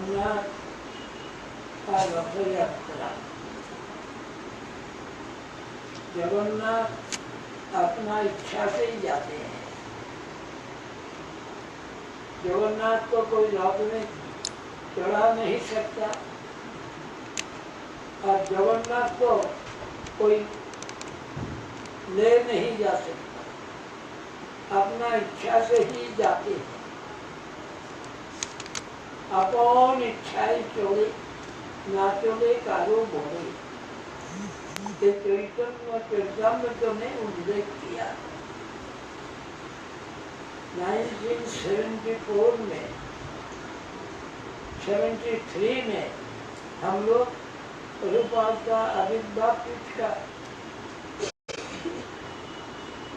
जगन्नाथ का रथ यात्रा, जगन्नाथ अपना इच्छा से ही जाते हैं। जगन्नाथ को कोई रथ में चढ़ा नहीं सकता और जगन्नाथ को कोई ले नहीं जा सकता, अपना इच्छा से ही जाते हैं। अपन इच्छाई चले ना चले कारो बोले, ये चैतन्य चरितामृत ने उल्लेख किया। 1974 में 73 में हम लोग प्रभुपाद का आविर्भाव पीठ का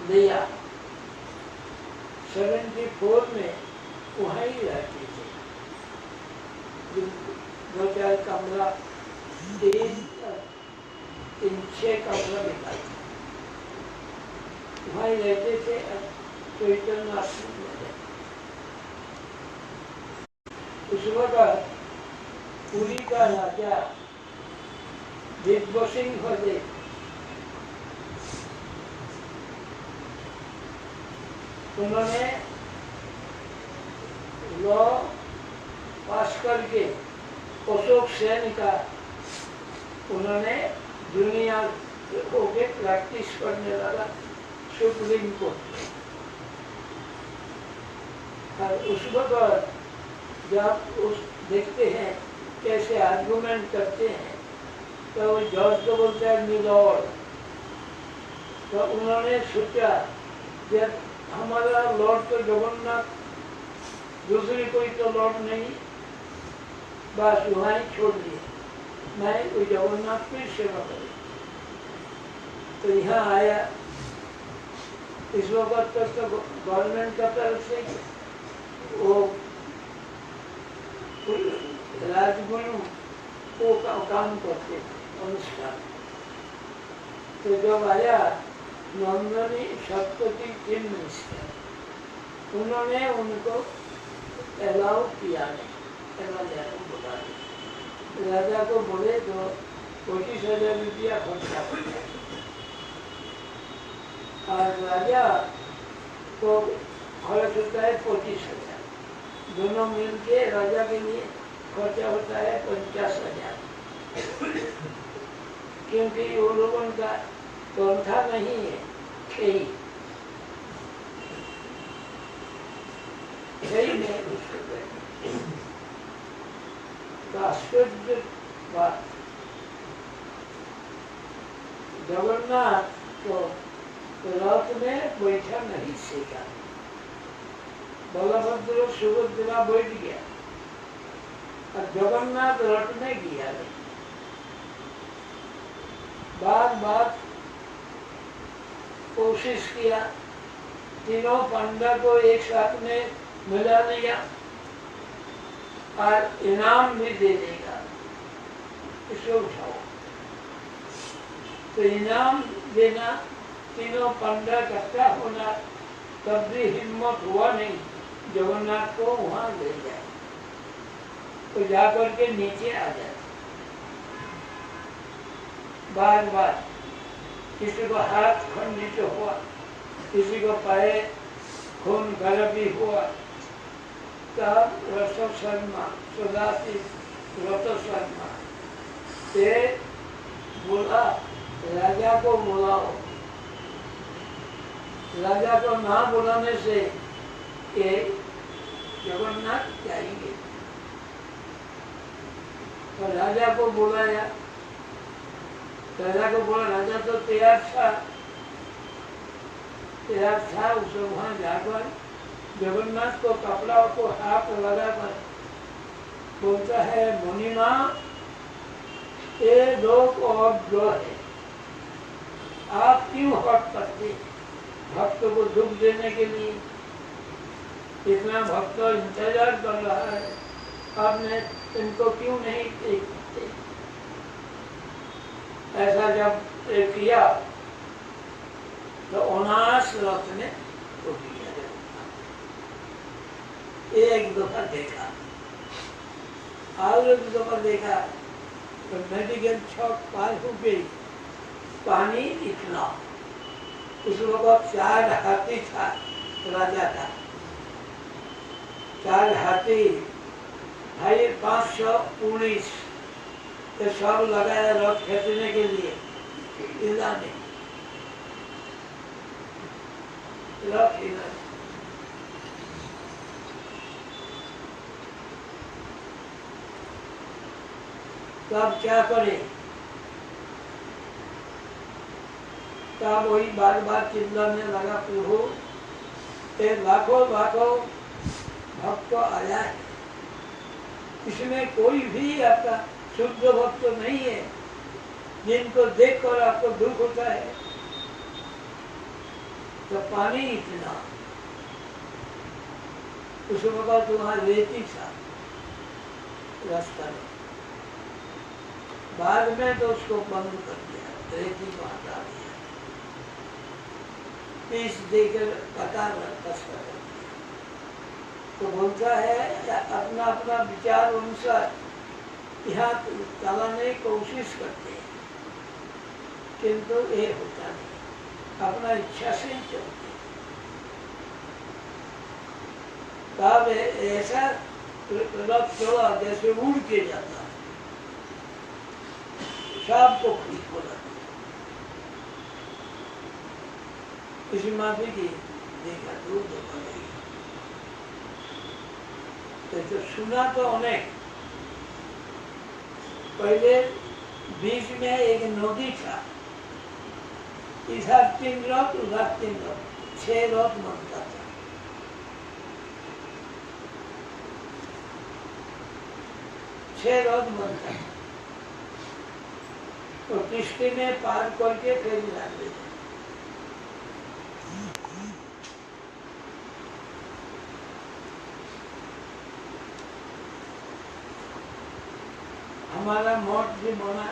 लिया। 74 में वहाँ ही रहते थे, 2-4 कमरा, 3-6 कमरा निकाले, वहाँ ही रहते थे। चैतन्य आश्रम में उस वक्त पुरी का राजा दिग्विजय सिंह होते, उन्होंने लॉ पास करके अशोक सेन का उन्होंने दुनिया होके प्रैक्टिस करने लगा सुप्रीम कोर्ट। और उस वक्त जब उस देखते हैं कैसे आर्गुमेंट करते हैं, तो जज को बोलते हैं मिलॉर्ड। तो उन्होंने सोचा जब हमारा लॉर्ड तो जगन्नाथ, दूसरी कोई तो लॉर्ड नहीं, बस वहाँ ही छोड़ दिए, मैं कोई जगन्नाथ की सेवा करूँ। तो यहाँ आया। इस वक्त तक तो गवर्नमेंट का तरफ से वो राजगुरु को काम करते थे अनुष्ठान। तो जब आया नंदनी सप्तती चीफ मिनिस्टर, उन्होंने उनको अलाउ किया नहीं, राजा को बुला दिया। राजा को बोले तो 25,000 रुपया खर्चा पड़ा और राजा को खर्च होता है 25,000, दोनों मिल के राजा के लिए खर्चा होता है 50,000, क्योंकि वो लोगों का पंथा नहीं है, खेई में आश्चर्य बात। जगन्नाथ को रथ में बैठा नहीं सीखा, बलभद्र सुभद्रा बैठ गया और जगन्नाथ रथ में गया नहीं। बार बार कोशिश किया, तीनों पंडा को एक साथ में मिला लिया और इनाम भी दे देगा, इसको उठाओ। तो इनाम देना, तीनों पंडा इकट्ठा होना, तब भी हिम्मत हुआ नहीं जगन्नाथ को वहां ले जाए। तो जाकर के नीचे आ जाए। बार बार किसी को हाथ खंडित हुआ, किसी को पैर खून खराबी हुआ, तब रथ शर्मा सदाशिव रथ शर्मा से बोला राजा को बुलाओ। राजा को ना बुलाने से ये जगन्नाथ जाएंगे। तो राजा को बुलाया, राजा को बोला, राजा तो तैयार था, उसे वहां जाकर जगन्नाथ को कपड़ा को हाथ लगाकर बोलता है, मुनिमा ये लोग और जो है, आप क्यों हट करते भक्त को दुख देने के लिए? इतना भक्त इंतजार कर रहा है, आपने इनको क्यों नहीं देखते? ऐसा जब किया तो 19 रथ ने तो एक दफा देखा और एक दफा देखा तो मेडिकल शॉप पार हो गई, पानी इतना, उस वक्त 4 हाथी था, राजा था, 4 हाथी भाई 519 तो सब लगाया रथ खेचने के लिए, हिला नहीं, रथ हिला। तो अब क्या करें? तब वही बार बार चिल्लाने लगा, प्रभु लाखों लाखों भक्त आया है, इसमें कोई भी आपका शुद्ध भक्त नहीं है जिनको देखकर आपको दुख होता है। तो पानी इतना, उस वक्त वहां रेती था रास्ता में, बाद में तो उसको बंद कर दिया, रेती को हटा दिया, पीस देकर कतार रास्ता कर दिया। तो बोलता है अपना अपना विचार अनुसार यहाँ चलाने की कोशिश करते हैं, किंतु ये होता नहीं, अपना इच्छा से ही चलते हैं। तब ऐसा रथ चला जैसे उड़ के जाता है, सबको खुश हो जाता। किसी माफी की देखा, दूर दफा देखा, तो सुना तो अनेक। पहले बीच में एक नदी था, इधर 3 रथ उधर 3 रथ, 6 रथ बनता था। छह रथ बनता था, तो किश्ती में पार करके फिर जाते थे। हमारा मठ जो बना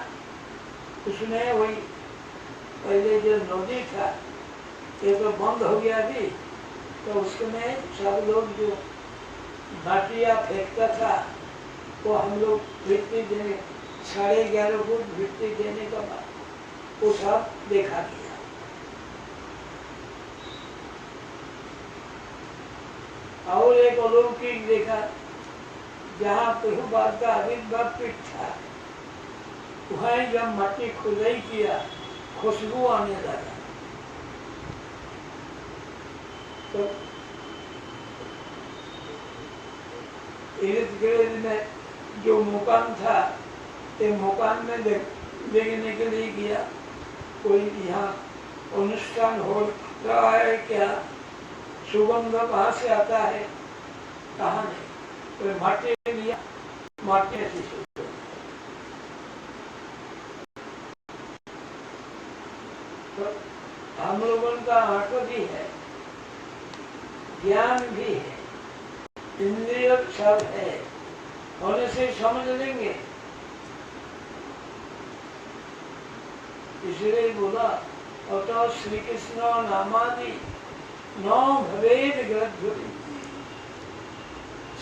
उसमें वही पहले जो नदी था ये तो बंद हो गया अभी, तो उसमें सब लोग जो घाटिया फेंकता था वो हम लोग मिट्टी देने, 11.5 फुट मिट्टी देने का बाद वो सब देखा गया। और एक अलौकिक देखा, जहाँ प्रभुपाद का आविर्भाव पीठ था, वहाँ जब मट्टी खुदाई किया, खुशबू आने लगा। तो इर्द गिर्द में जो मकान था, ये मकान में देखने के लिए गया, कोई यहाँ अनुष्ठान हो रहा है क्या, सुगंध कहाँ से आता है, कहाँ नहीं, तो माटी लिया, माटी से तो हम लोगों का आंख भी है, ज्ञान भी है, इंद्रिय सब है, होने से समझ लेंगे। इसलिए बोला अतो श्री कृष्ण नामादि न भवेद ग्रंथि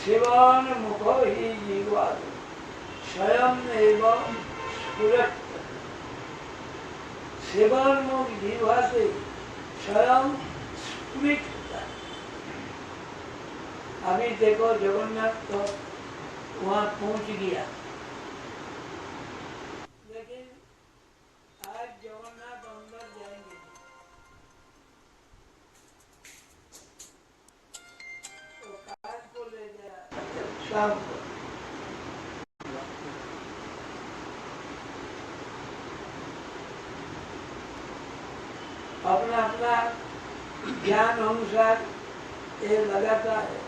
सेवान मुख ही जीवाद स्वयं एवं स्फुरत्। सेवान मुख जीवा से स्वयं स्फुरित होता है। अभी देखो जगन्नाथ तो वहाँ पहुँच गया, लेकिन आज जगन्नाथ अंदर जाएंगे तो कार को ले जाए शाम को। अपना अपना ज्ञान अनुसार ये लगाता है।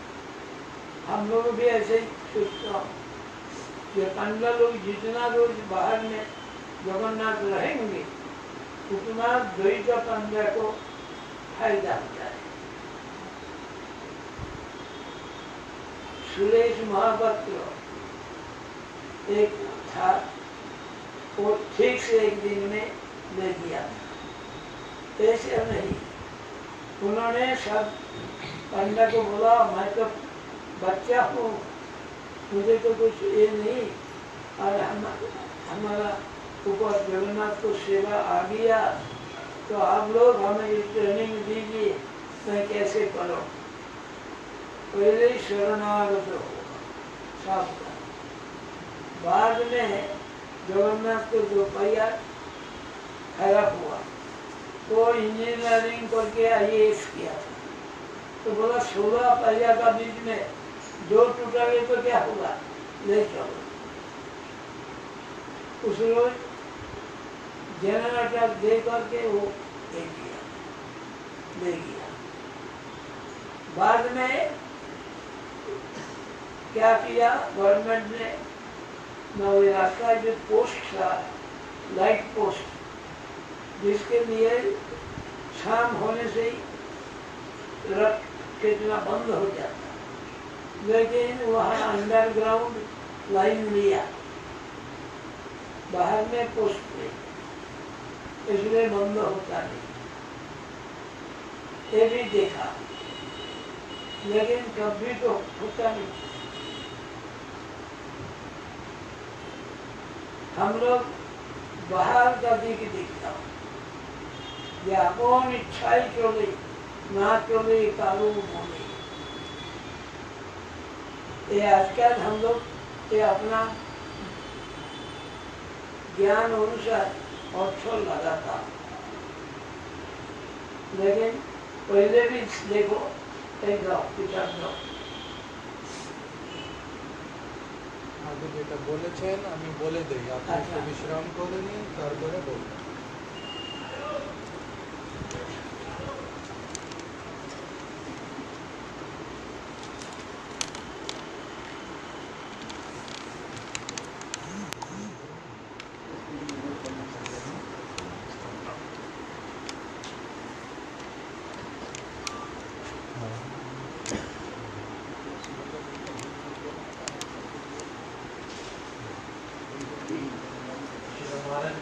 हम लोग भी ऐसे ही सोचता हूँ कि पंद्रह लोग जितना रोज बाहर में जगन्नाथ रहेंगे उतना द्वैत पंद्रह को फायदा होता है। सुरेश महापात्र एक था, वो ठीक से एक दिन में ले दिया, ऐसे नहीं। उन्होंने सब पंडा को बोला मैं तो बच्चा हूँ, मुझे तो कुछ ये नहीं, और हमारा ऊपर जगन्नाथ को सेवा आ गया, तो आप लोग हमें ये ट्रेनिंग दीजिए मैं कैसे करूँ। पहले ही शरणागत होगा साफ। बाद में जगन्नाथ को जो पहिया खराब हुआ, वो इंजीनियरिंग करके IAS किया था, तो बोला 16 पहिया का बीच में दो टूटा गए तो क्या होगा, ले चलो। उस रोज जनरेटर दे करके वो ले गया। बाद में क्या किया गवर्नमेंट ने, नवराज का जो पोस्ट था, लाइट पोस्ट, जिसके लिए शाम होने से ही रथ खींचना बंद हो जाता, लेकिन वहाँ अंडरग्राउंड लाइन लिया, बाहर में पोस्ट नहीं, इसलिए बंद होता नहीं। ये भी देखा, लेकिन कभी तो होता नहीं। हम लोग बाहर का दिख दिखता, আপন ইচ্ছাই চলে, না চলে কারো মনে। ये आजकल हम लोग ये अपना ज्ञान अनुसार अर्थ लगाता, लेकिन पहले भी देखो एक किताब दो আগে যেটা বলেছেন আমি বলে দেই, আপনি একটু বিশ্রাম করে নিন, তারপরে বলবেন।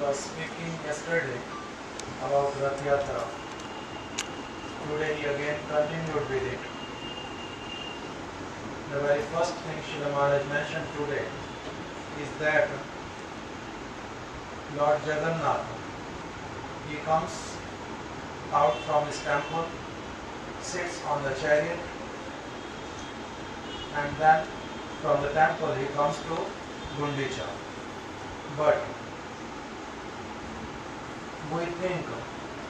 Was speaking yesterday about Rath Yatra. Today he again continued with it. The very first thing Srila Maharaj mentioned today is that Lord Jagannath, he comes out from his temple, sits on the chariot, and then from the temple he comes to Gundicha. But we think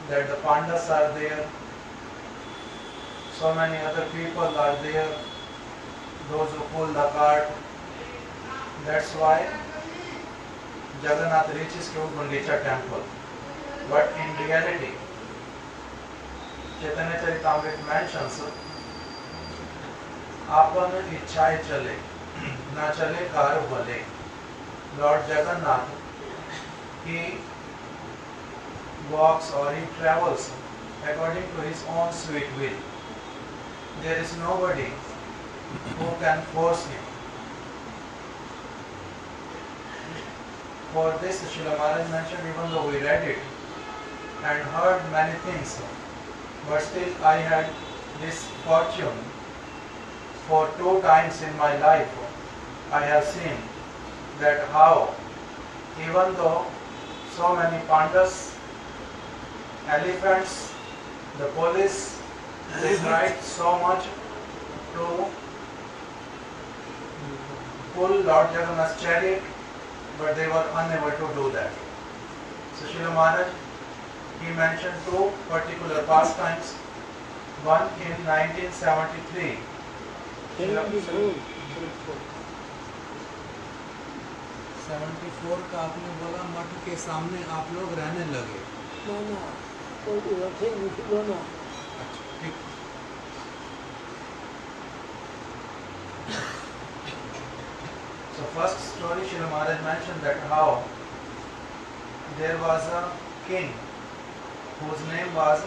that the Pandavas are there, so many other people are there, those who pull the cart. That's why Jagannath reaches to Gundicha temple. But in reality, Chaitanya Charitamrita mentions, आपन इच्छाएं चले, ना चले car भले. Lord Jagannath, he walks or he travels according to his own sweet will. There is nobody who can force him. For this Srila Maharaj mentioned, even though we read it and heard many things, but still I had this fortune. For 2 times in my life I have seen that how, even though so many Pandavas, elephants, the police, they tried so much to pull Lord Jagannath's chariot, but they were unable to do that. So Srila Maharaj, he mentioned 2 particular pastimes. One in 1973. 74 का आपने बोला मठ के सामने आप लोग रहने लगे। ना कोई रखे निकलो ना। अच्छा ठीक। So first story Srila Maharaj mentioned that how there was a king whose name was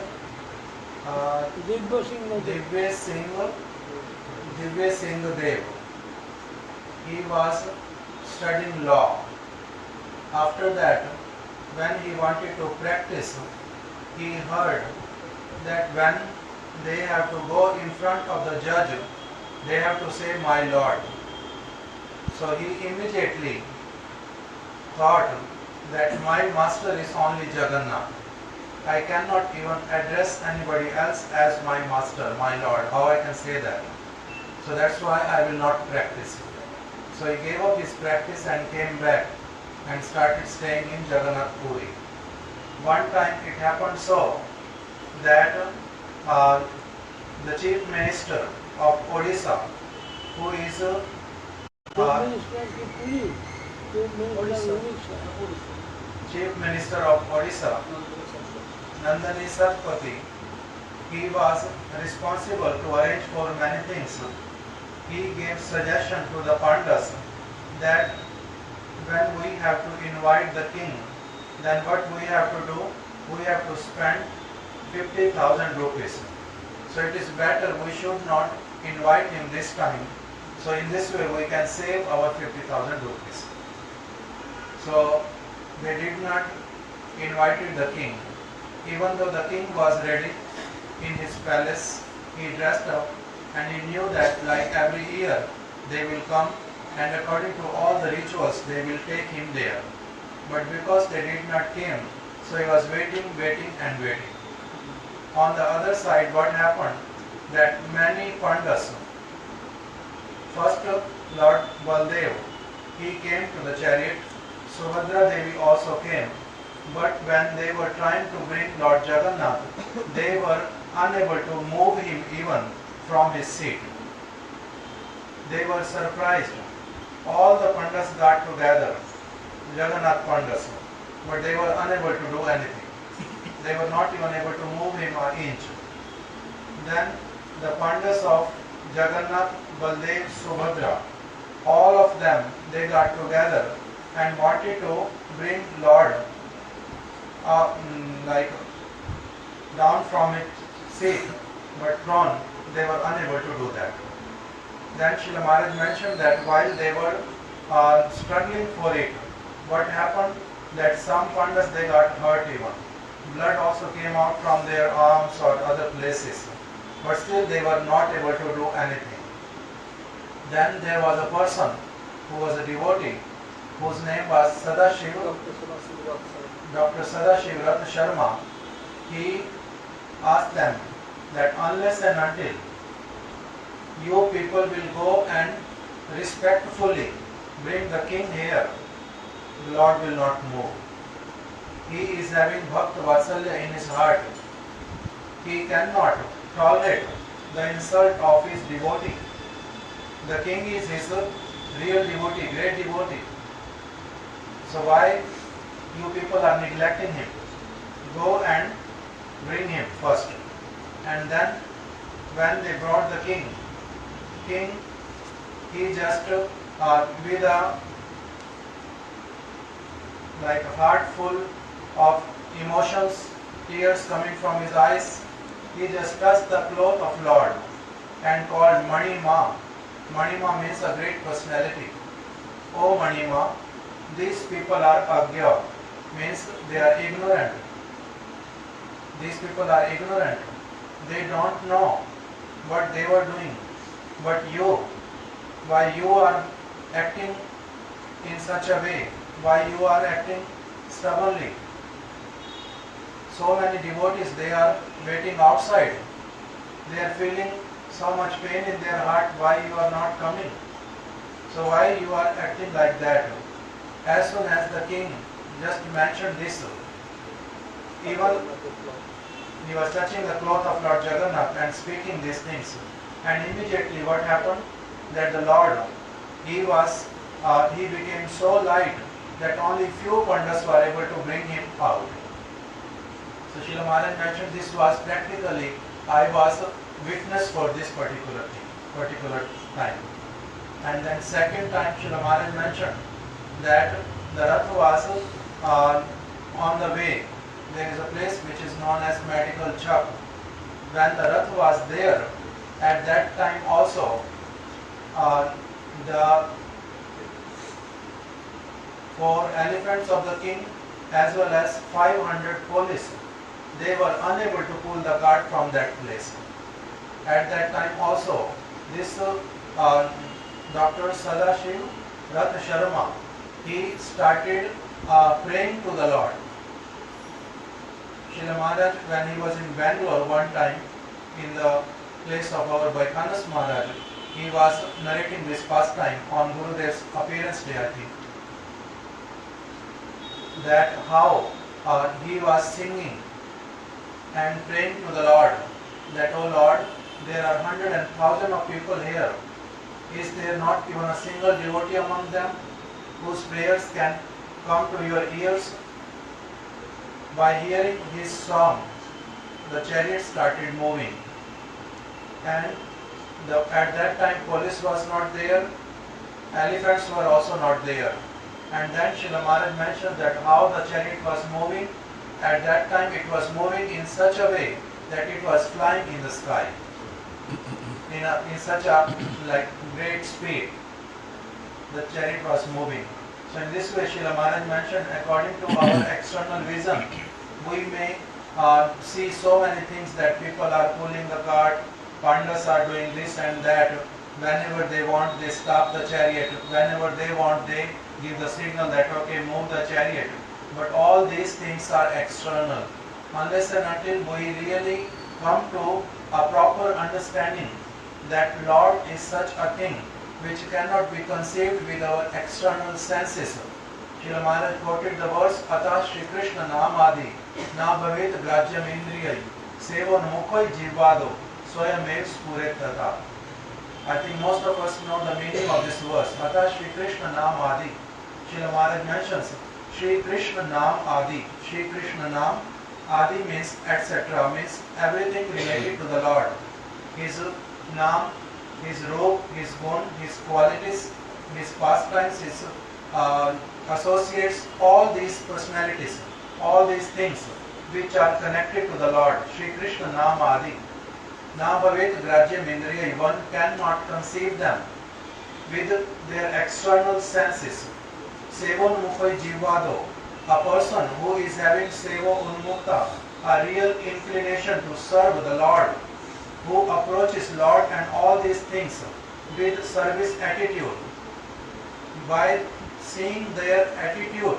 Divya Singh Dev. He was studying law. After that, when he wanted to practice, he heard that when they have to go in front of the judge, they have to say, "My Lord." So he immediately thought that my master is only Jagannath. I cannot even address anybody else as my master, my lord. How I can say that? So that's why I will not practice. So he gave up his practice and came back and started staying in Jagannath Puri. One time it happened so that the chief minister of Odisha, who is chief minister of Odisha, Nandani Sarpati, he was responsible to arrange for many things. He gave suggestion to the Pandas that when we have to invite the king, then what we have to do? We have to spend 50,000 rupees. So it is better we should not invite him this time. So in this way we can save our 50,000 rupees. So they did not invite the king. Even though the king was ready in his palace, he dressed up and he knew that like every year they will come and according to all the rituals they will take him there. But because they did not come, so he was waiting and waiting. On the other side, what happened? That many Pandas, first Lord Baldev, he came to the chariot, Subhadra Devi also came, but when they were trying to bring Lord Jagannath, they were unable to move him even from his seat. They were surprised. All the Pandas got together, Jagannath Pandas, but they were unable to do anything. They were not even able to move him an inch. Then the Pandas of Jagannath, Baldev, Subhadra, all of them, they got together and wanted to bring Lord like down from his seat, but thrown, they were unable to do that. Then Srila Maharaj mentioned that while they were struggling for it, what happened? That some Pandas, they got hurt even. Blood also came out from their arms or other places, but still they were not able to do anything. Then there was a person who was a devotee, whose name was Sadashiv, Dr. Sadashiv Rath Sharma. He asked them that unless and until you people will go and respectfully bring the king here, the Lord will not move. He is having Bhakta Vatsalya in his heart. He cannot tolerate the insult of his devotee. The king is his real devotee, great devotee. So why you people are neglecting him? Go and bring him first. And then when they brought the king, he just with a like a heart full of emotions, tears coming from his eyes, he just touched the cloth of Lord and called Manima. Manima means a great personality. Oh Manima, these people are agya, means they are ignorant. These people are ignorant. They don't know what they were doing. But you, why you are acting in such a way? Why you are acting stubbornly? So many devotees, they are waiting outside. They are feeling so much pain in their heart. Why you are not coming? So why you are acting like that? As soon as the king just mentioned this, even he was touching the cloth of Lord Jagannath and speaking these things. And immediately what happened? That the Lord, he became so light that only few Pandas were able to bring him out. So Srila Maharaj mentioned this was practically, I was a witness for this particular time. And then second time Srila Maharaj mentioned that the Rath was on the way. There is a place which is known as Medical Chak. When the Rath was there, at that time also, the 4 elephants of the king as well as 500 police, they were unable to pull the cart from that place. At that time also, this Dr. Sadashiv, Rath Sharma, he started praying to the Lord. Srila Maharaj, when he was in Bangalore one time, in the place of our Vaikhanas Maharaj, he was narrating this pastime on Gurudev's appearance day, I think. That how he was singing and praying to the Lord, that, oh Lord, there are 100,000 of people here. Is there not even a single devotee among them whose prayers can come to your ears? By hearing his song, the chariot started moving, and at that time police was not there, elephants were also not there. And then Srila Maharaj mentioned that how the chariot was moving. At that time it was moving in such a way that it was flying in the sky in such a great speed. The chariot was moving. So in this way Srila Maharaj mentioned, according to our external vision, we may see so many things, that people are pulling the cart, pandas are doing this and that. Whenever they want, they stop the chariot. Whenever they want, they give the signal that okay, move the chariot. But all these things are external. Unless and until we really come to a proper understanding that Lord is such a thing which cannot be conceived with our external senses. Srila Maharaj quoted the verse, Atah Shri Krishna Namadi Na Bhavet Grajyam Indriyai Sevan Mukhai Jivado Swayamev Spuret Tata. I think most of us know the meaning of this verse. Atah Shri Krishna Namadi. Srila Maharaj mentions Shri Krishna Nam Adi. Shri Krishna Nam Adi means etc. means everything related to the Lord. His Nam, his robe, his gun, his qualities, his pastimes, his associates, all these personalities, all these things which are connected to the Lord. Shri Krishna Nam Adi. Na Bhavet Grajyam Indriya. One cannot conceive them with their external senses. Sevo Unmukhai Jivado. A person who is having Sevo Unmukta, a real inclination to serve the Lord, who approaches Lord and all these things with service attitude. By seeing their attitude,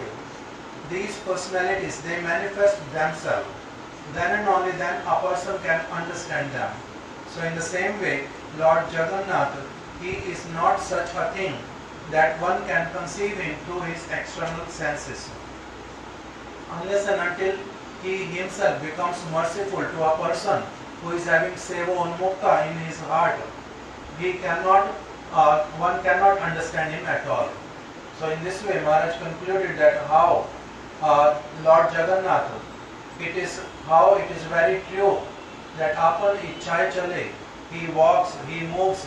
these personalities, they manifest themselves. Then and only then a person can understand them. So in the same way, Lord Jagannath, he is not such a thing that one can conceive him through his external senses. Unless and until he himself becomes merciful to a person who is having Sevo Unmukta in his heart, he cannot, one cannot understand him at all. So in this way, Maharaj concluded that how Lord Jagannath, it is very true that apan ichchai chale, he walks, he moves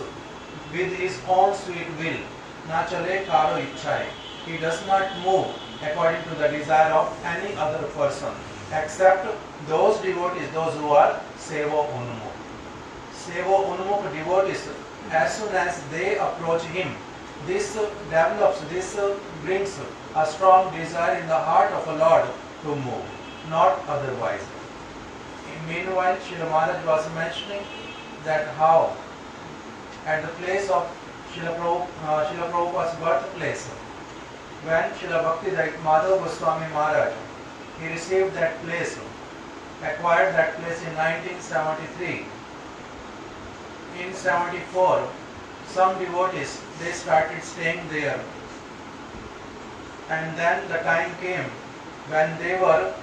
with his own sweet will. Na chale karo ichchai. He does not move according to the desire of any other person, except those devotees, those who are Sevo Unmukh. Sevo Unmukh devotees, as soon as they approach him, this develops, this brings a strong desire in the heart of a Lord to move, not otherwise. Meanwhile, Srila Maharaj was mentioning that how at the place of Srila Prabhupada's birthplace, when Srila Bhakti Madhav Goswami Maharaj, he received that place, acquired that place in 1973. In 74, some devotees, they started staying there. And then the time came when they were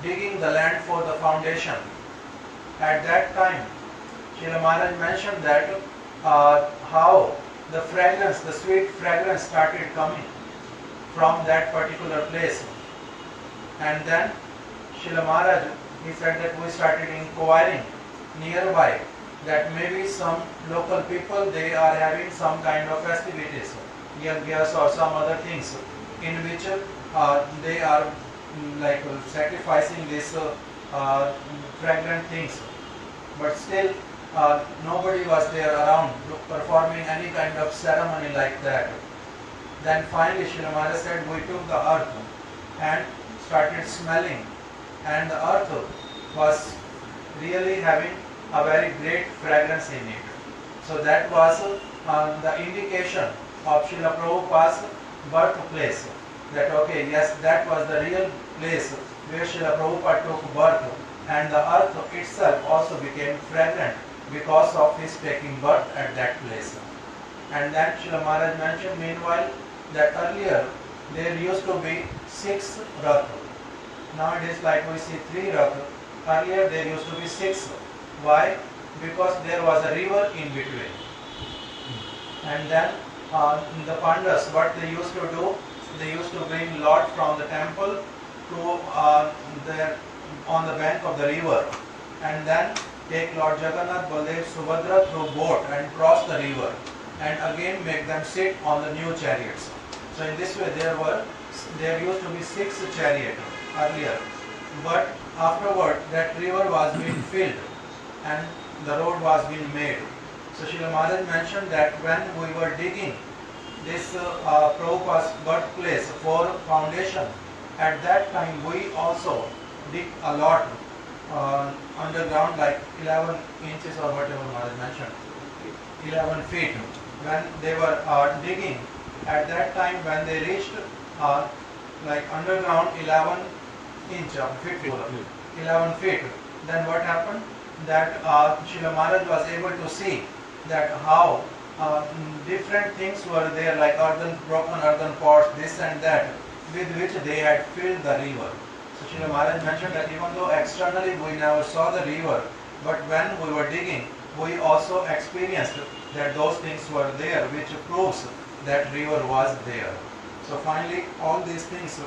digging the land for the foundation. At that time, Srila Maharaj mentioned that how the fragrance, the sweet fragrance started coming from that particular place. And then Srila Maharaj, he said that we started inquiring nearby that maybe some local people, they are having some kind of festivities, yagyas or some other things in which they are sacrificing these fragrant things. But still nobody was there around performing any kind of ceremony like that. Then finally Srila Maharaj said, we took the earth and started smelling, and the earth was really having a very great fragrance in it. So that was the indication of Srila Prabhupada's birthplace. That okay, yes, that was the real place where Srila Prabhupada took birth, and the earth itself also became fragrant because of his taking birth at that place. And then Srila Maharaj mentioned meanwhile that earlier there used to be 6 rath. Nowadays, like we see 3 rath. Earlier there used to be 6. Why? Because there was a river in between. And then the Pandavas, what they used to do, they used to bring Lord from the temple to on the bank of the river, and then take Lord Jagannath, Baldev, Subhadra through boat and cross the river, and again make them sit on the new chariots. So in this way there used to be 6 chariots earlier, but afterward that river was being filled and the road was being made. So Srila Maharaj mentioned that when we were digging this Prabhupada's birthplace for foundation, at that time we also dig a lot underground, like 11 inches or whatever Maharaj mentioned, 11 feet. When they were digging, at that time when they reached like underground 11 feet, 11 feet, then what happened? That Srila Maharaj was able to see that how different things were there, like broken earthen pots, this and that, with which they had filled the river. So Srila Maharaj mentioned that even though externally we never saw the river, but when we were digging, we also experienced that those things were there, which proves that river was there. So finally, all these things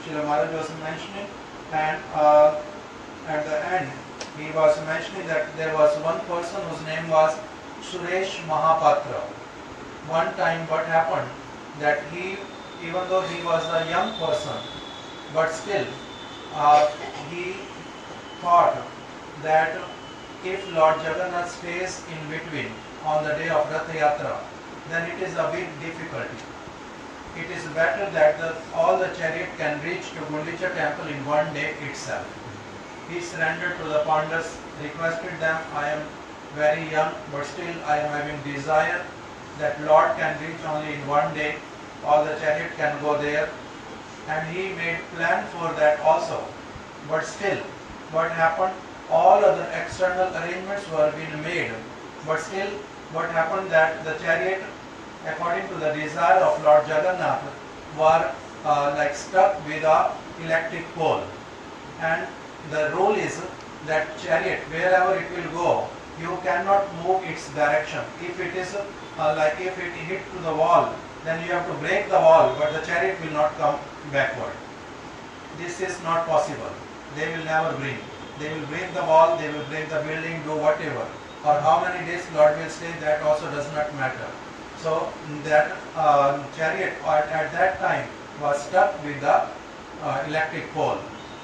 Srila Maharaj was mentioning, and at the end, he was mentioning that there was one person whose name was Suresh Mahapatra. One time what happened, that he, even though he was a young person, but still he thought that if Lord Jagannath stays in between on the day of Rath Yatra, then it is a big difficulty. It is better that all the chariot can reach to Gundicha temple in one day itself. He surrendered to the Pandavas, requested them, I am very young, but still I am having desire that Lord can reach only in one day, all the chariot can go there. And he made plan for that also. But still, what happened? All other external arrangements were being made. But still, what happened, that the chariot, according to the desire of Lord Jagannath, were like stuck with a electric pole. And the rule is that chariot, wherever it will go, you cannot move its direction. If it is like if it hit to the wall, then you have to break the wall, but the chariot will not come backward. This is not possible. They will never bring. They will break the wall, they will break the building, do whatever. Or how many days Lord will stay, that also does not matter. So that chariot at that time was stuck with the electric pole.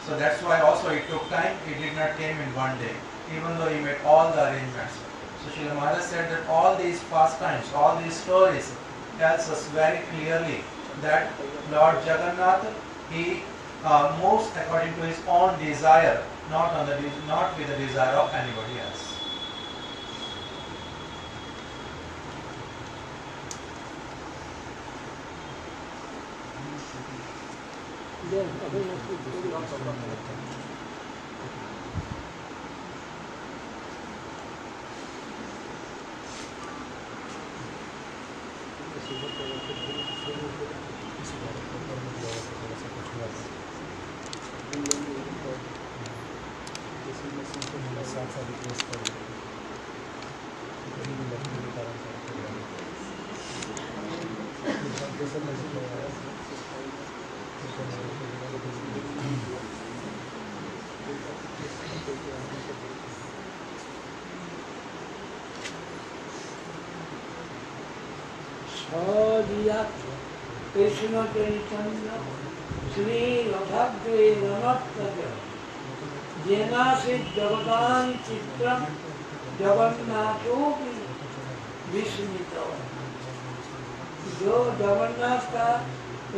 So that's why also it took time, it did not came in one day, even though he made all the arrangements. So Srila Maharaj said that all these pastimes, all these stories tells us very clearly that Lord Jagannath, he moves according to his own desire, not with the desire of anybody else. Krishna Chaitanya Sri Radhadve Ranattaja Jenasit Javadan Chitram Javannatho Vismita. जो जगन्नाथ का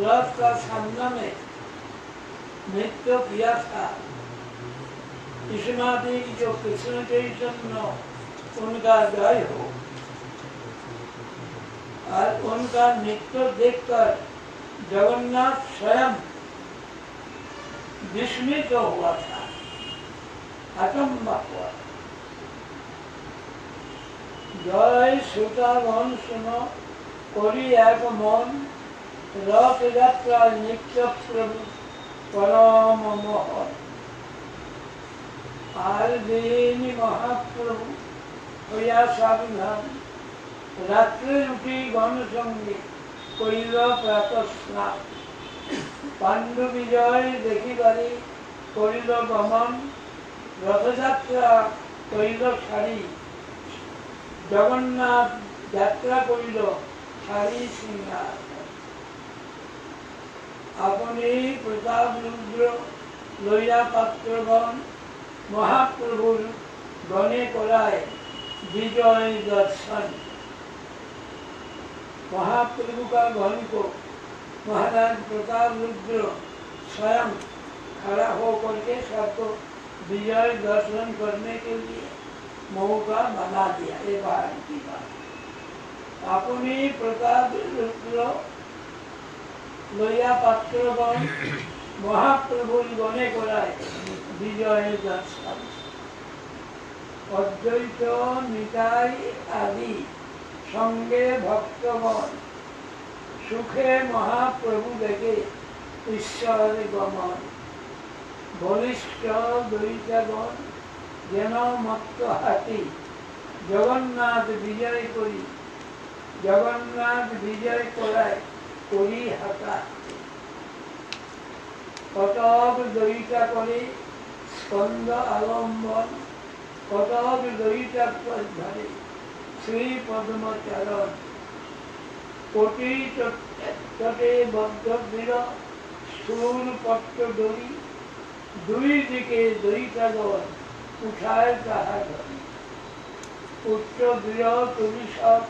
रथ का सामना में नृत्य किया था, इसमादि जो कृष्ण चैतन्य उनका जय हो, और उनका नृत्य देखकर जगन्नाथ स्वयं विस्मित हुआ था, अचंभ हुआ। जय श्रोतागण सुनो करी एक मन, रथ यात्रा नित्य प्रभु परम मोहन। আর দিন মহাপ্রভু হইয়া সাবধান, রাত্রে উঠি গণসঙ্গে করিল প্রাতঃস্নান। পাণ্ডু বিজয় দেখিবারে করিল গমন, রথযাত্রা করিল সারি, জগন্নাথ যাত্রা করিল সারি সিংহাসন। আপনি প্রতাপ রুদ্র লইয়া পাত্রগণ, महाप्रभु गणे कराए विजय दर्शन। महाप्रभु का गण को महाराज प्रताप रुद्र स्वयं खड़ा हो करके सबको विजय दर्शन करने के लिए मौका बना दिया। ये बात की बात। अपनी प्रताप रुद्र लोया पात्रगण महाप्रभु गणे कराए विजय दर्शन। अद्वैत निताई आदि संगे भक्तगण, सुखे महाप्रभु देखे ईश्वर गमन। बलिष्ठ द्वैतगण जेन मत्त हाथी, जगन्नाथ विजय करी, जगन्नाथ विजय कराए करी हाथा। कटक दईटा करे स्कंद आलम्बन, कटक दईटा धरे श्री पद्म चरण। कोटि तटे बद्ध वीर स्थूल पट्ट डोरी, दुई दिके दईटा गण उठाए ताहा धरी। उच्च वीर तुली सब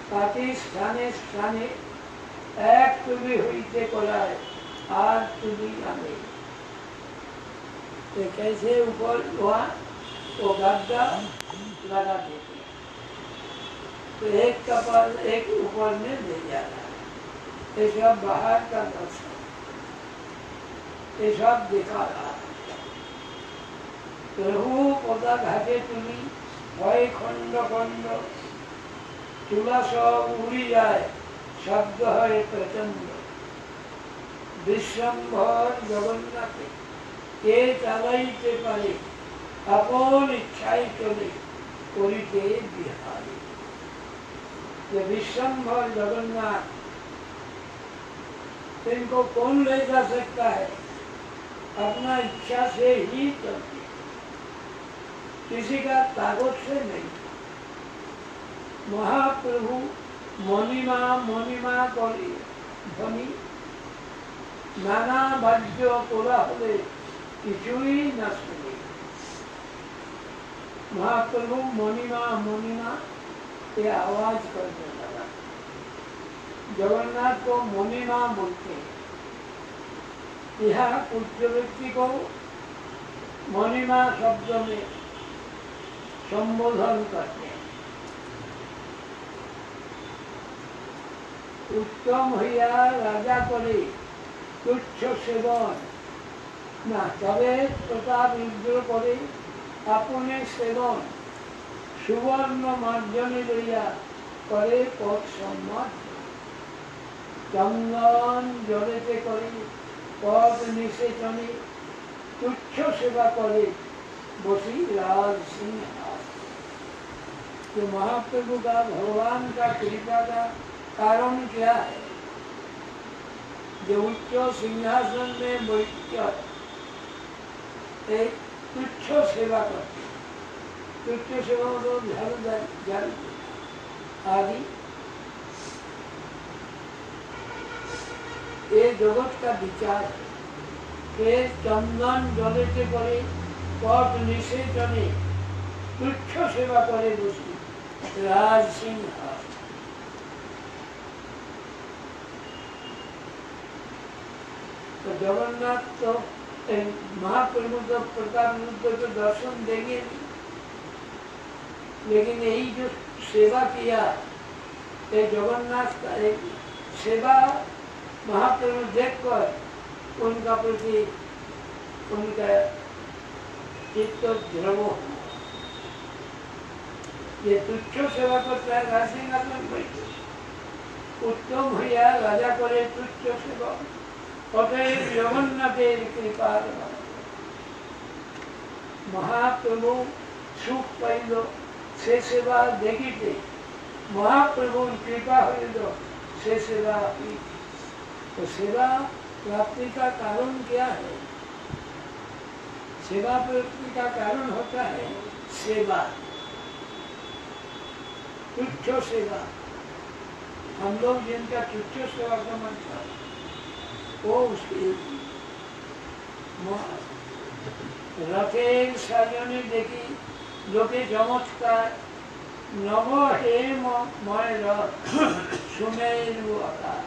काटी स्थाने स्थाने, एक तुली हईते कराए आज तुली आने। तो कैसे ऊपर हुआ वो गद्दा लगा देते, तो एक कपाल एक ऊपर में ले जा रहा है। ये सब बाहर का दर्शन, ये सब दिखा रहा है। प्रभु पदा घाटे तुली भय खंड खंड, तुला सब उड़ी जाए शब्द है प्रचंड। विश्वम्भर जगन्नाथ के चालाइते पारे, अपन इच्छाई चले करिते बिहारी। ये विश्वम्भर जगन्नाथ, इनको कौन ले जा सकता है? अपना इच्छा से ही चलते, किसी का ताकत से नहीं। महाप्रभु मणिमा मणिमा करी ध्वनि, नाना बाह्य कोलाहले किचुई न सुने। महाप्रभु मणिमा मणिमा ये आवाज करने लगा। जगन्नाथ को मणिमा बोलते हैं। यह पूज्य व्यक्ति को मणिमा शब्द में संबोधन करते हैं। उत्तम हइया राजा करे तुच्छ सेवन ना, तबे प्रताप रुद्र करे अपने सेवन। सुवर्ण मार्जने लइया करे पथ सम्मान। चंदन जलेते करे पथ निषेचने, तुच्छ सेवा करे बसी राज सिंहासन। तो महाप्रभु का, भगवान का कृपा का कारण क्या है? जो उच्च सिंहासन में बैठकर एक तुच्छ सेवा करते, तुच्छ सेवा तो जल आदि, ये जगत का विचार है कि चंदन जलेते करे पथ निषेचने, तुच्छ सेवा करे बसी राज सिंहासन। तो जगन्नाथ तो महाप्रभु तो प्रताप रुद्र को दर्शन देंगे नहीं, लेकिन यही जो सेवा किया एक जगन्नाथ का एक सेवा महाप्रभु देखकर उनका प्रति उनका चित्त ध्रुव हो। ये तुच्छ सेवा करता है रासिंगासन बैठे उत्तम भैया राजा करे तुच्छ सेवा अतएव जगन्नाथेर कृपा महाप्रभु सुख पाइल से सेवा देखिते महाप्रभु कृपा हईल से सेवा हुई। तो सेवा प्राप्ति का कारण क्या है? सेवा प्राप्ति का कारण होता है सेवा, तुच्छ सेवा। हम लोग जिनका तुच्छ सेवा का मंत्र वो उसकी रथेर साजने देखी लोके चमत्कार नव हेम मय रथ सुमेरु आकार।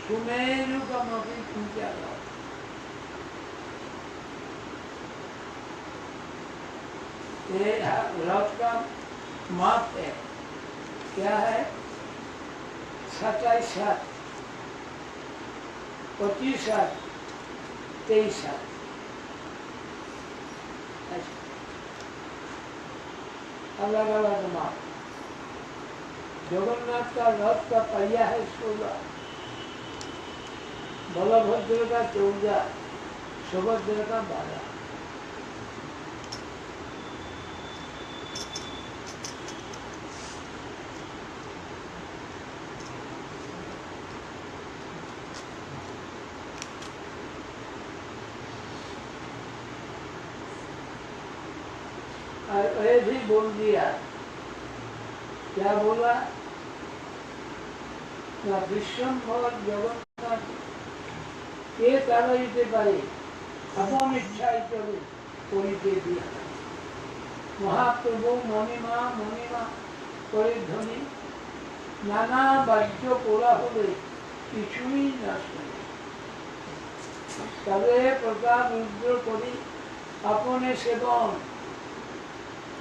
सुमेरु का मतलब ऊंचा रथ। ये रथ का माप है, क्या है? 27 हाथ, 25 हाथ, 23 हाथ। अलग अलग माप। जगन्नाथ का रथ का पहिया है 16, बलभद्र का 14, सुभद्रा का 12। भी बोल दिया, क्या बोला? ना विश्वम्भर जगन्नाथ के ताराइते पारे अपन इच्छाई चले करिते दिया। महाप्रभु मणिमा मणिमा करे ध्वनि नाना बाह्य कोलाहले কিছুই না শুনে তবে প্রতাপ রুদ্র করি আপনে সেবন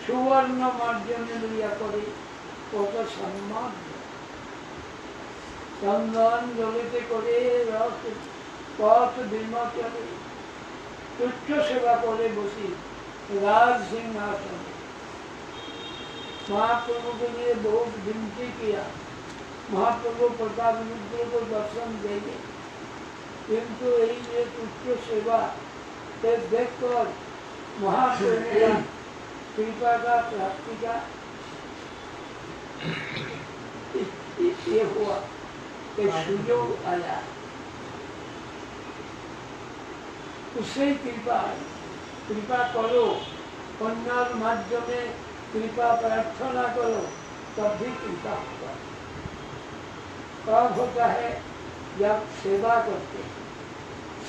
সুবর্ণ মার্জনে লইয়া করে কত সম্মান চন্দন জলিতে করে রস পথ বিমচলে তুচ্ছ সেবা করে বসি राज सिंहासन। महाप्रभु के लिए बहुत विनती किया, महाप्रभु प्रताप रुद्र को दर्शन देंगे, किंतु यही तुच्छ सेवा देखकर महाप्रभु का कृपा का प्राप्ति का ये हुआ कि सुयोग आया, उससे कृपा आई। कृपा करो, अन्य माध्यम में कृपा प्रार्थना करो, तब भी कृपा होगा। कब होता है? जब सेवा करते हैं,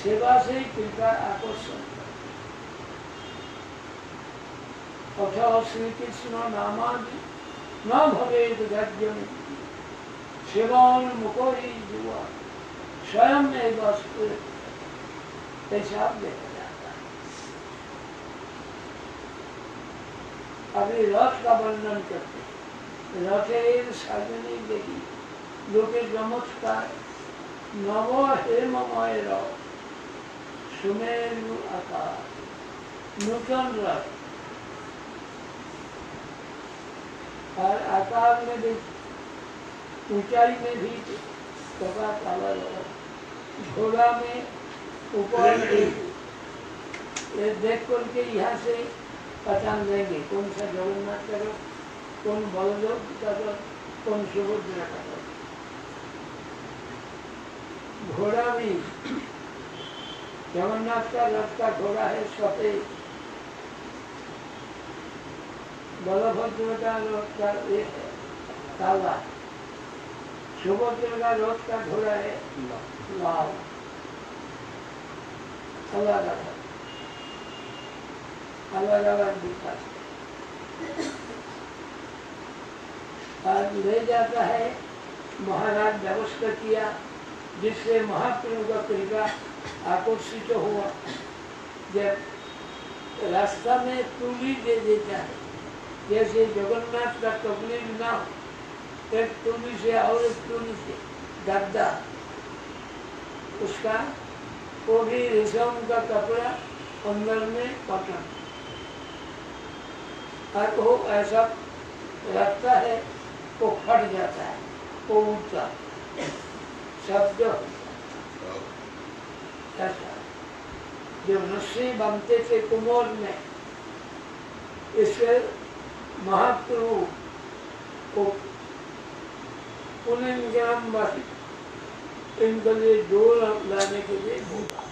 सेवा से ही कृपा आकर्षण। अथवा श्री कृष्ण नामादि न भवेद गद्यम सेवान मुकोरी जुआ स्वयं में वस्तु ऐसा देखा जाता है। अभी रथ का वर्णन करते, रथेर साजनी देखी लोके चमत्कार नव हेममय रथ सुमेरु आकार। नूतन रथ और आकार में भी ऊंचाई में भी कपड़ा काला रथ, घोड़ा में ऊपर देख करके यहाँ से पहचान देंगे कौन सा जगन्नाथ का रथ, कौन बलदेव का रथ, कौन सुभद्रा का रथ। घोड़ा भी जगन्नाथ का रथ का घोड़ा है सफेद, बलभद्र का रथ का एक है काला, सुभद्रा का रथ का घोड़ा है लाल। अलग अलग दिखा और ले जाता है। महाराज व्यवस्था किया जिससे महाप्रभु का कृपा आकर्षित हुआ। जब रास्ता में तुली दे देता है, जैसे जगन्नाथ का कपड़े में नाम, एक टूनी से और एक टूनी से गद्दा, उसका वो भी रेशम का कपड़ा, अंदर में कॉटन, और वो ऐसा रखता है, वो फट जाता है, वो उठता शब्द ऐसा। जब रस्सी बांधते थे कुमोर में, इससे महाप्रभु को पुण्यग्राम वासी इनके लिए डोल लाने के लिए बोला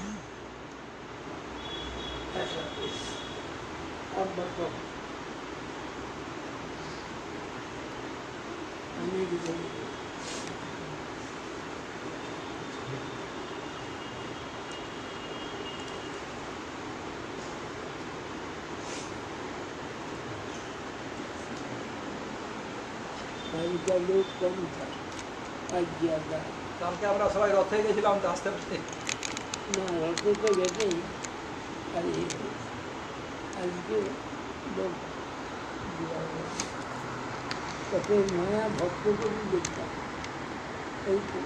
ऐसा। अब बताओ का लोग कम था, आज ज्यादा। কালকে আমরা সবাই রথে গেছিলাম তো আস্তে আস্তে না রথে তো গেছেই, আর আজকে লোক তাতে নয়া ভক্তকে भी देखता এই तो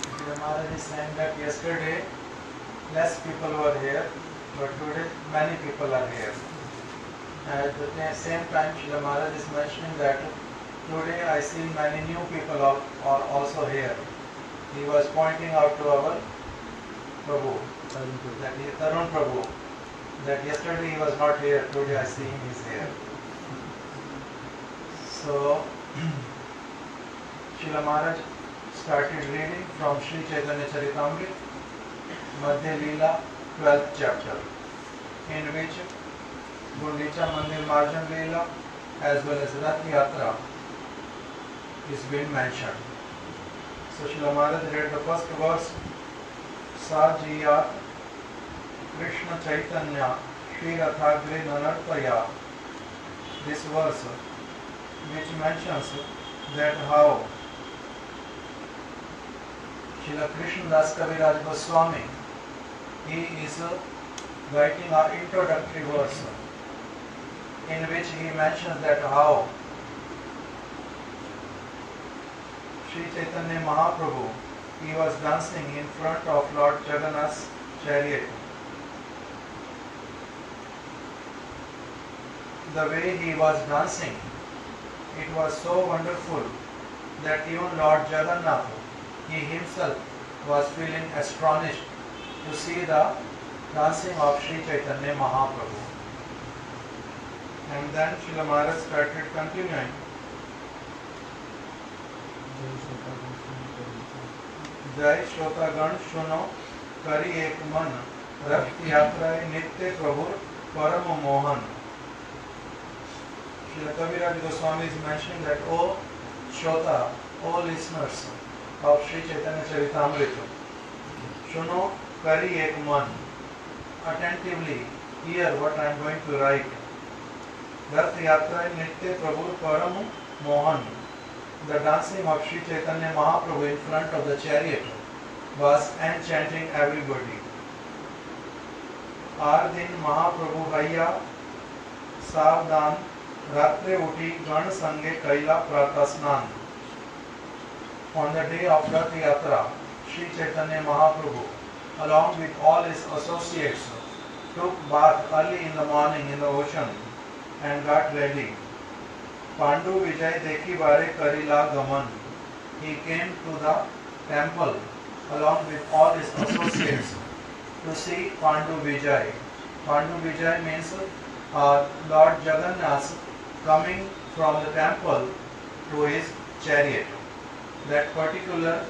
Srila Maharaj is saying that yesterday less people were here, but today many people are here. At the same time, Srila Maharaj is mentioning that today I see many new people are also here. He was pointing out to our Prabhu, that he, Tarun Prabhu, that yesterday he was not here, today I see him is here. So, Srila Maharaj started reading from Sri Chaitanya Charitamrita, Madhya Leela, 12th chapter, in which Gundicha Mandir Marjan Leela as well as Rath Yatra is being mentioned. So Srila Maharaj read the first verse, Sajiya Krishna Chaitanya Shri Rathagri Nanartaya. This verse which mentions that how Srila Krishna Das Kaviraj Goswami, he is writing an introductory verse in which he mentions that how Sri Chaitanya Mahaprabhu, he was dancing in front of Lord Jagannath's chariot. The way he was dancing, it was so wonderful that even Lord Jagannath, he himself was feeling astonished to see the dancing of Sri Chaitanya Mahaprabhu. And then Srila Maharaj started continuing. जय श्रोतागण सुनो करी एक मन रथ यात्रा नित्य प्रभु परम Mohan. Srila Kaviraj Goswami is mentioning that all Shrota, all listeners of Sri Chaitanya Charitamrita, suno kari ek man, attentively hear what I am going to write. Rath Yatra Nitya Prabhu Param Mohan, the dancing of Sri Chaitanya Mahaprabhu in front of the chariot was enchanting everybody. आर दिन महाप्रभु भैया सावधान रात्रे उठी गण संगे कैला प्रातः स्नान. On the day of Rath Yatra, Sri Chaitanya Mahaprabhu, along with all his associates, took bath early in the morning in the ocean and got ready. Pandu Vijay Dekhi Bare Karila Gaman. He came to the temple along with all his associates to see Pandu Vijay. Pandu Vijay means Lord Jagannath coming from the temple to his chariot. That particular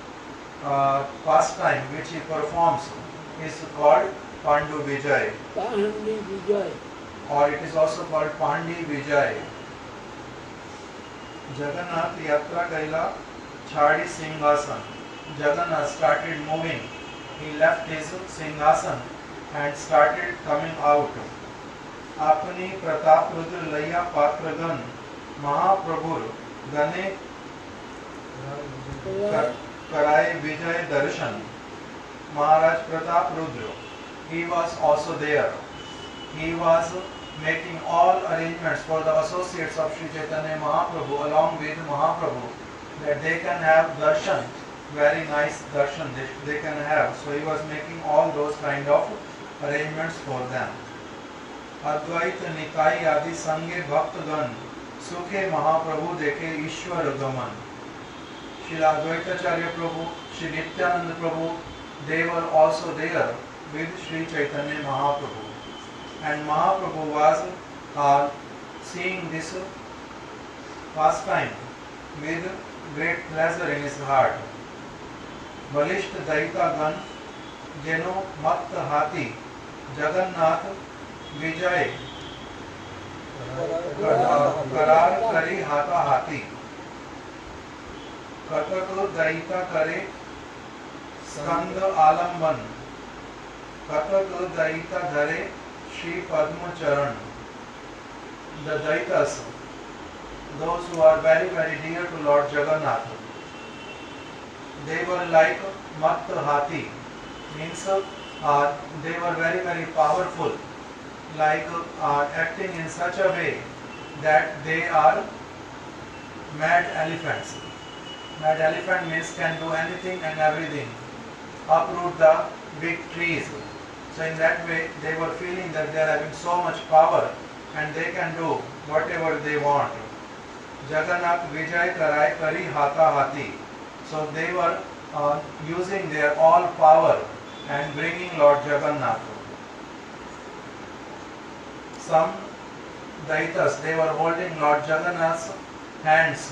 pastime which he performs is called Pandu Vijay. Pandi Vijay. Or it is also called Pandi Vijay. Jagannath Yatra Kaila Chadi Singhasan. Jagannath started moving. He left his Singhasan and started coming out. Apni Pratap Rudra Laya Patragan Mahaprabhur Gane Karai Vijay Darshan. Maharaj Pratap Rudra, he was also there. He was making all arrangements for the associates of Sri Chaitanya Mahaprabhu along with Mahaprabhu, that they can have darshan, very nice darshan they can have. So he was making all those kind of arrangements for them. अद्वैत निकाय आदि संगे भक्तगण सुखे महाप्रभु देखे ईश्वर गमन. Shri Advaitacharya Prabhu, Shri Nityananda Prabhu, they were also there with Sri Chaitanya Mahaprabhu. And Mahaprabhu was seeing this pastime with great pleasure in his heart. बलिष्ठ दैता गण जेनो मत्त हाथी जगन्नाथ विजय करार करी हाथा हाथी. कतक दैता करे स्कंद आलम्बन, कतक दैता धरे श्री पद्म चरण. The Daitas, those who are very very dear to Lord Jagannath, they were like Matt Hathi, means they were very very powerful, like acting in such a way that they are mad elephants. Mad elephant means can do anything and everything, uproot the big trees. So in that way they were feeling that they are having so much power and they can do whatever they want. Jagannath Vijay Karai Kari Hatha Hathi. So they were using their all power and bringing Lord Jagannath. Some Daitas, they were holding Lord Jagannath's hands.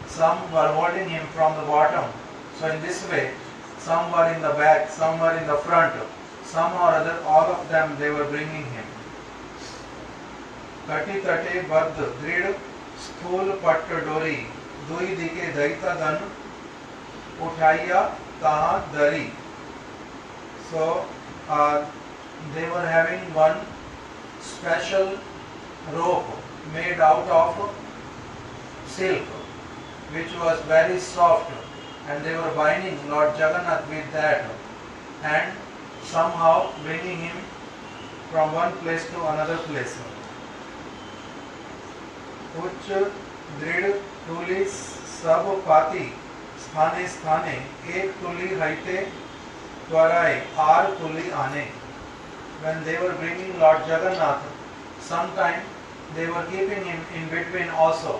Some were holding him from the bottom. So in this way, some were in the back, some were in the front. Somehow or other, all of them, they were bringing him. Kati tate baddh drid sthul patt dori dui dike daita gan uthaiya taha dari. So they were having one special rope made out of silk, which was very soft, and they were binding Lord Jagannath with that and somehow bringing him from one place to another place. उच्च दृढ़ तुली सब पाती स्थाने स्थाने एक तुली हईते त्वराए are तुली आने. When they were bringing Lord Jagannath, sometime they were keeping him in between also,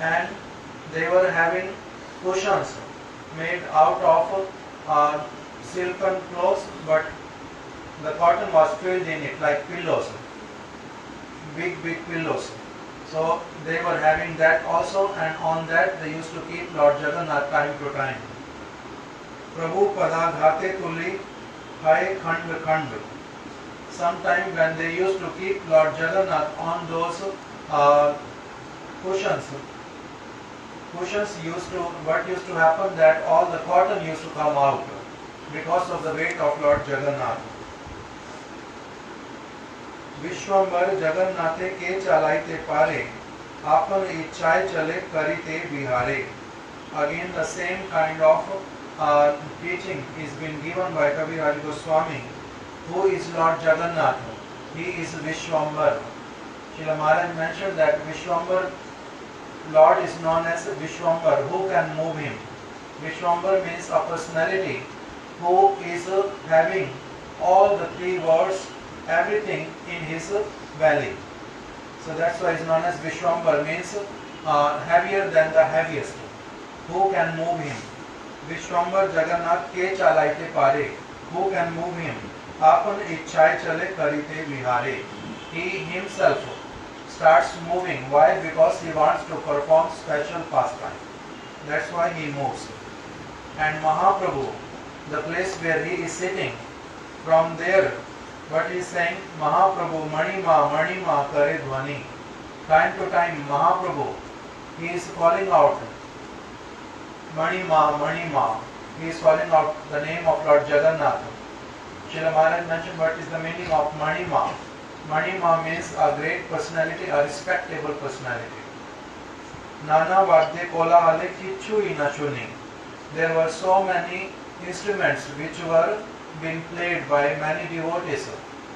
and they were having cushions made out of silken cloths, but the cotton was filled in it like pillows, big pillows. So they were having that also, and on that they used to keep Lord Jagannath time to time. Prabhu Padaghate Tuli Hai Khand Khand. Sometime when they used to keep Lord Jagannath on those cushions what used to happen, that all the cotton used to come out because of the weight of Lord Jagannath. Vishwambar जगन्नाथे के चलाइते पारे आपन इच्छाए चले करिते बिहारे. Again the same kind of teaching is been given by Kaviraj Goswami. Who is Lord Jagannath? He is Vishwambar. Srila Maharaj mentioned that Vishwambar, Lord is known as Vishwambar. Who can move him? Vishwambar means a personality who is having all the three worlds, everything in his belly. So that's why it's known as Vishwambar, means heavier than the heaviest. Who can move him? Vishwambar Jagannath ke chalaite pare. Who can move him? Apan ichchai chale karite vihare. He himself starts moving. Why? Because he wants to perform special pastime. That's why he moves. And Mahaprabhu, the place where he is sitting, from there, what he is saying, Mahaprabhu Mani Ma Kare Dhvani. Time to time, Mahaprabhu, he is calling out Mani Ma. He is calling out the name of Lord Jagannath. Srila Maharaj mentioned what is the meaning of Mani Ma. Mani Ma means a great personality, a respectable personality. Nana Vadde Kola Hale Kichu Inachuni. There were so many instruments which were being played by many devotees.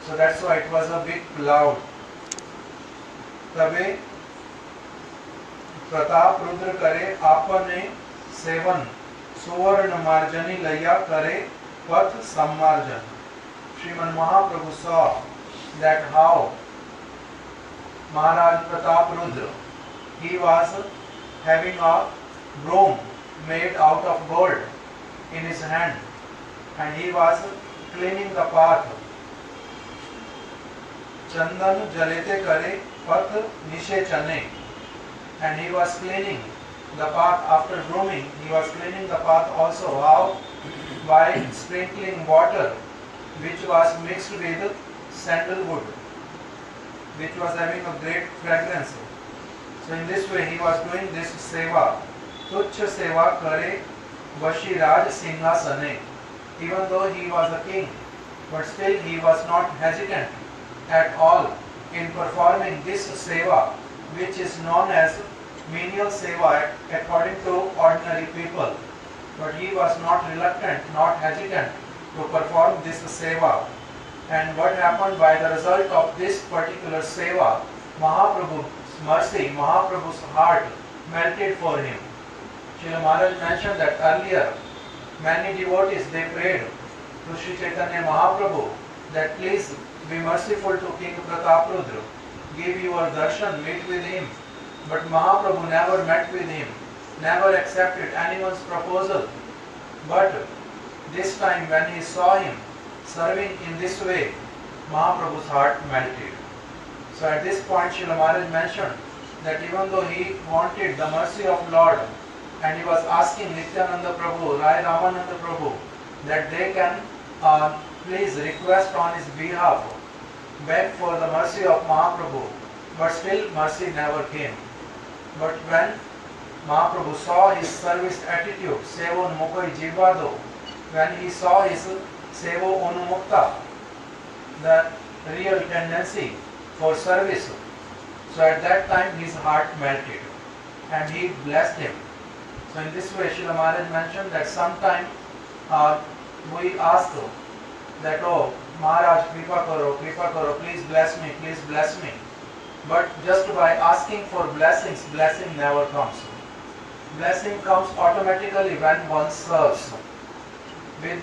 So that's why it was a big loud. तबे प्रताप रुद्र करे आपने seven सुवर्ण मार्जनी लैया करे पथ सम्मार्जन. Sriman Mahaprabhu saw that how Maharaj Pratap Rudra, he was having a broom made out of gold in his hand and he was cleaning the path. Chandan jalete kare path nishe chane, and he was cleaning the path after brooming. He was cleaning the path also. How? By sprinkling water which was mixed with sandalwood, which was having a great fragrance. So in this way he was doing this seva. Tuchha seva kare Vashiraj Singhasane. Even though he was a king, but still he was not hesitant at all in performing this seva, which is known as menial seva according to ordinary people. But he was not reluctant, not hesitant to perform this seva. And what happened by the result of this particular seva, Mahaprabhu's mercy, Mahaprabhu's heart melted for him. Srila Maharaj mentioned that earlier many devotees, they prayed to Sri Chaitanya Mahaprabhu that please be merciful to King Prataprudra, give your darshan, meet with him. But Mahaprabhu never met with him, never accepted anyone's proposal. But this time when he saw him serving in this way, Mahaprabhu's heart melted. So at this point Srila Maharaj mentioned that even though he wanted the mercy of Lord and he was asking Nityananda Prabhu, Rai Ramananda Prabhu that they can please request on his behalf, beg for the mercy of Mahaprabhu, but still mercy never came. But when Mahaprabhu saw his service attitude, Sevo Mukai Jivado, when he saw his Sevo Unumukta, the real tendency for service, so at that time his heart melted and he blessed him. So in this way Srila Maharaj mentioned that sometime we ask that, oh Maharaj, kripa karo, please bless me, please bless me. But just by asking for blessings, blessing never comes. Blessing comes automatically when one serves. When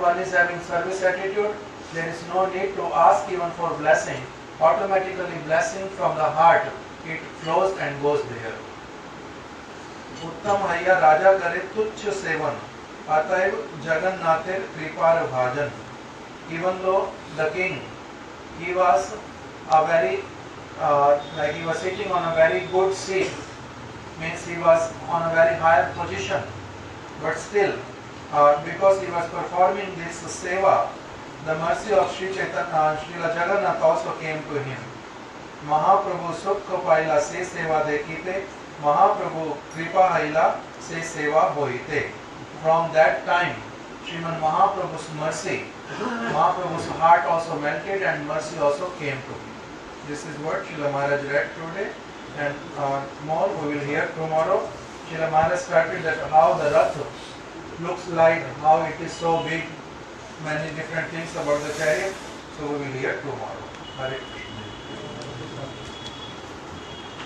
one is having service attitude, there is no need to ask even for blessing. Automatically blessing from the heart, it flows and goes there. Uttam Hayya Raja Kare Tuchha Sevan, Ataiv Jagannathir Kripar Bhajan. Even though the king, he was a very, like he was sitting on a very good seat, means he was on a very higher position, but still, because he was performing this seva, the mercy of Sri Chaitanya, Srila Jagannath also came to him. Mahaprabhu Sukha Paila se seva dekite, Mahaprabhu Kripa Haila se seva hoite. From that time, Sriman Mahaprabhu's mercy, Mahaprabhu's heart also melted and mercy also came to him. This is what Srila Maharaj read today, and more we will hear tomorrow. Srila Maharaj started that how the Rath looks like, how it is so big, many different things about the chariot. So we will hear tomorrow. Hare Krishna.